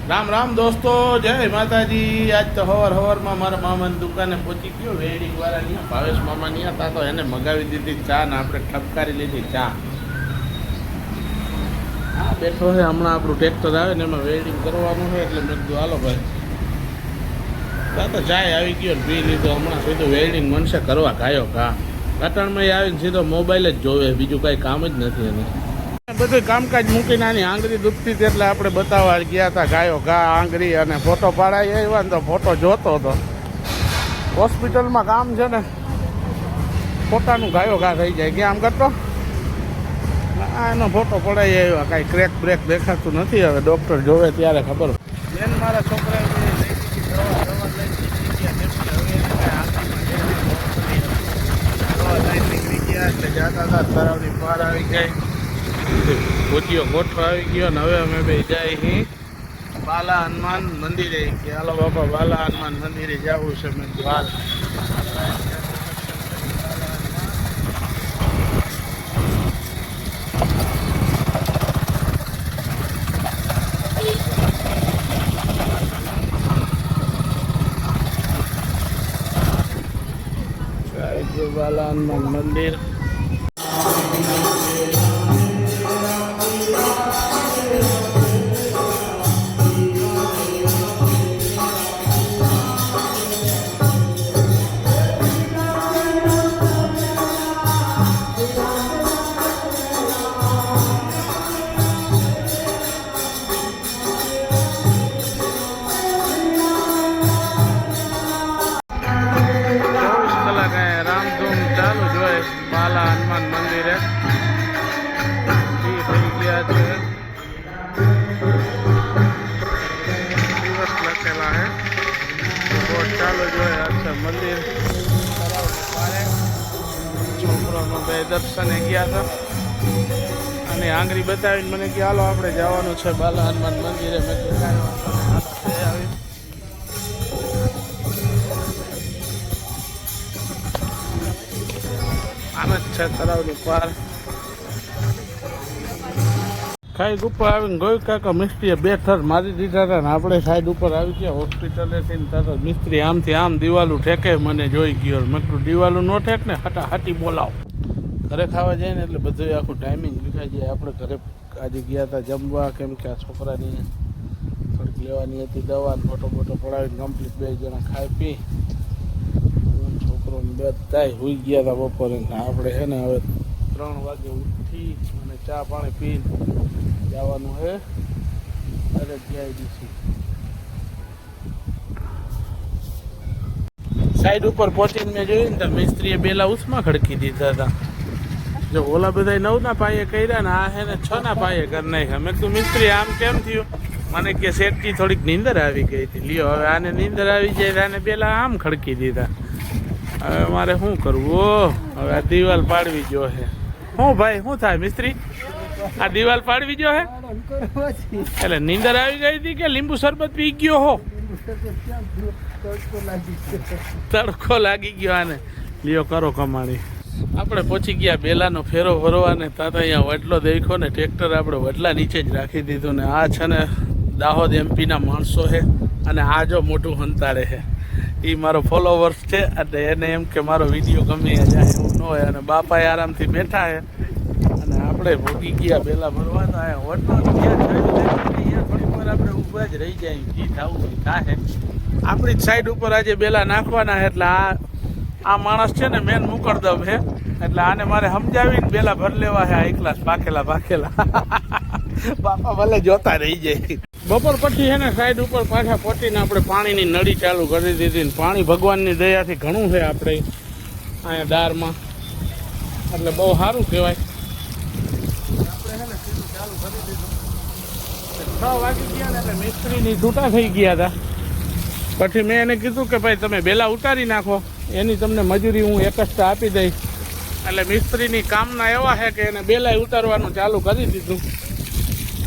રામ રામ દોસ્તો, જય માતાજી। આજ તો હવારમાં મારા મામાની દુકાને પહોંચી ગયો, વેડિંગ વાળાની ભાવેશ મામાની હતા, તો એને મગાવી દીધી ચા ને આપણે ઠપકારી લીધી ચા। હા, બેઠો છે, હમણાં આપણું ટ્રેક્ટર આવે ને એમાં વેલ્ડિંગ કરવાનું છે, એટલે મેં કીધું હાલો ભાઈ ત્યાં તો ચાય આવી ગયો ને પી લીધો। હમણાં સીધું વેલ્ડિંગ મનશે કરવા ગાયો ઘા કટણમાં આવીને સીધો મોબાઈલ જ જોવે, બીજું કાંઈ કામ જ નથી એને। બધું કામકાજ મૂકીને આની આંગળી દુખતી હતી એટલે આપણે બતાવવા ગયા હતા ગાયો ઘા આંગળી, અને ફોટો પાડાઈ આવ્યા ને તો ફોટો જોતો હતો। હોસ્પિટલમાં કામ છે ને, ફોટાનું ગાયો ઘા થઈ જાય કે આમ કરતો એનો ફોટો પડાઈ આવ્યો, કાંઈ ક્રેક બ્રેક દેખાતું નથી। હવે ડૉક્ટર જોવે ત્યારે ખબર। બેન મારા છોકરાએ નીકળી ગયા એટલે જતા હતા તળાવની પાર આવી જાય, ગોટીઓ ગોઠવો આવી ગયો ને હવે અમે બે જાય અહીં બાલા હનુમાન મંદિરે કે હાલો બાપા બાલા હનુમાન મંદિરે જવું છે। મેં દ્વાર બાલા હનુમાન મંદિર। બાલા હનુમાન મંદિરે થઈ ગયા છે, દિવસ લખેલા હે બોર્ડ ચાલુ જોઈએ। અચ્છા, મંદિર છોકરાનો બે દર્શને ગયા હતા અને આંગળી બતાવીને મને કે હાલો આપણે જવાનું છે બાલા હનુમાન મંદિરે। મેં આવી આમ જ છે તળાવની પાર। સાઈડ ઉપર આવીને ગયું કાકા મિસ્ત્રીએ બે થર મારી દીધા હતા ને આપણે સાઈડ ઉપર આવી ગયા હોસ્પિટલેથી ને તરત મિસ્ત્રી આમથી આમ દિવાલું ઠેકે મને જોઈ ગયો। મેં કીધું દિવાલું ન ઠેક ને હટાહટી બોલાવો। ઘરે ખાવા જાય ને એટલે બધું આખું ટાઈમિંગ લીખાઈ જાય। આપણે ઘરે આજે ગયા હતા જમવા, કેમ કે આ છોકરાની થોડીક લેવાની હતી દવા ને ફોટો બોટો પડાવીને કમ્પ્લીટ બે જણા ખાઈ પી છોકરો બધા હોઈ ગયા હતા બપોરે। આપણે છે ને હવે 3 વાગે ઉઠી અને ચા પાણી પી જવાનું છે અરે જીઆઈડીસી સાઈડ ઉપર પહોંચીને મેં જોયું ને તો મિસ્ત્રીએ બેલા ઉસમાં ખડકી દીધા હતા। જો ઓલા બધા 9ના પાયે કર્યા ને આ છે ને 6ના પાયે કરી નાખ્યા। મેં કીધું મિસ્ત્રી આમ કેમ થયું? મને કે શેઠજી થોડીક નીંદર આવી ગઈ હતી। લ્યો હવે આને નીંદર આવી જાય, આને બેલા આમ ખડકી દીધા। હવે મારે શું કરવું? હવે આ દિવાલ પાડવી જો છે। શું ભાઈ શું થાય મિસ્ત્રી? આ દિવાલ પાડવી જો હે એટલે નીંદર આવી ગઈ હતી કે લીંબુ શરબત પી ગયો હો? તડકો લાગી ગયો આને। લ્યો કરો કમાણી। આપણે પહોંચી ગયા બેલાનો ફેરો ભરવાને, ત્યાં તો અહીંયા વડલો દેખો ને ટ્રેક્ટર આપણે વડલા નીચે જ રાખી દીધું ને આ છે ને દાહોદ એમપીના માણસો છે અને આ જો મોટું હંતાડે છે એ મારો ફોલોવર્સ છે એટલે એને એમ કે મારો વિડીયો ગમે જાય એવું ન હોય। અને બાપા આરામથી બેઠા છે અને આપણે ભોગી ગયા બેલા ભરવાના વડલો અહીંયા થોડી વાર આપણે ઊભા જ રહી જાય, જે થવું થાય। આપણી જ સાઈડ ઉપર આજે બેલા નાખવાના એટલે આ માણસ છે ને મેન મુકરદમ છે એટલે આને મારે સમજાવીને બેલા ભર લેવા છે। આ ક્લાસ પાકેલા બાપા ભલે જોતા રહી જાય। બપોર પછી છે ને સાઈડ ઉપર પાછા પહોંચીને આપણે પાણીની નળી ચાલુ કરી દીધી ને પાણી ભગવાનની દયાથી ઘણું છે આપણે અહીંયા દારમાં, એટલે બહુ સારું કહેવાય। આપણે છે ને સીધું ચાલુ કરી દીધું। 6 વાગી ગયા ને એટલે મિસ્ત્રીની છૂટા થઈ ગયા હતા। પછી મેં એને કીધું કે ભાઈ તમે બેલા ઉતારી નાખો, એની તમને મજૂરી હું એકસ્ટ્રા આપી દઈશ। એટલે મિસ્ત્રીની કામના એવા છે કે એને બેલાય ઉતારવાનું ચાલુ કરી દીધું।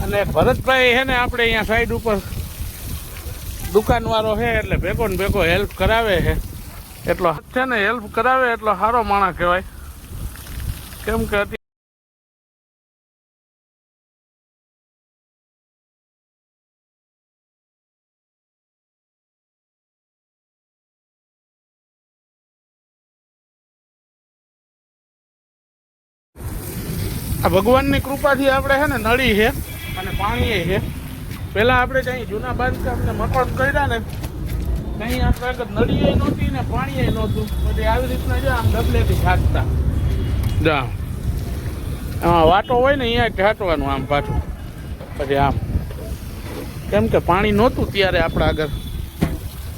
અને ભરતભાઈ છે ને આપણે અહીંયા સાઈડ ઉપર દુકાનવાળો છે એટલે ભેગો ને ભેગો હેલ્પ કરાવે છે। એટલો છે ને હેલ્પ કરાવે એટલો સારો માણસ કહેવાય, કેમ કે આ ભગવાનની કૃપાથી આપણે છે ને નળી છે અને પાણી છે. પહેલાં આપણે ત્યાં જૂના બાંધકામને મકાન કર્યા ને ત્યાં આપણે આગળ નળીએ નહોતી ને પાણીએ નહોતું. પછી આવી રીતના જો આમ ડબલેથી છાંટતા જા વાટો હોય ને અહીંયા છાંટવાનું આમ પાછું. પછી આમ કેમ કે પાણી નહોતું ત્યારે આપણા આગળ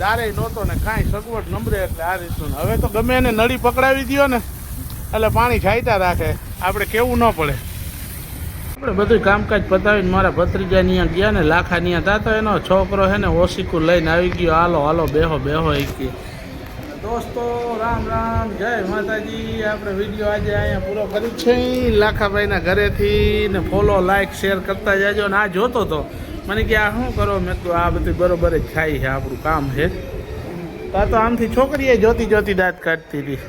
દારે નહોતો ને કાંઈ સગવડ નંબરે એટલે આ રીતનું. હવે તો ગમે એને નળી પકડાવી દો ને એટલે પાણી છાંટા રાખે, આપણે કેવું ન પડે. આપણે બધું કામકાજ પતાવીને મારા ભત્રીજાની ત્યાં ગયા ને લાખાની ત્યાં તો એનો છોકરો છે ને ઓશીકું લઈને આવી ગયો. હાલો હાલો બેહો બેહો એ કે. દોસ્તો રામ રામ જય માતાજી. આપણે વિડીયો આજે અહીંયા પૂરો કરી છે લાખાભાઈના ઘરેથી. ને ફોલો લાઈક શેર કરતા જાજો. ને આ જોતો તો મને કે આ શું કરો? મેં કહ્યું આ બધું બરોબર જ ખાઈ છે, આપણું કામ છે. તો આમથી છોકરીએ જોતી જોતી દાંત કાઢતી હતી.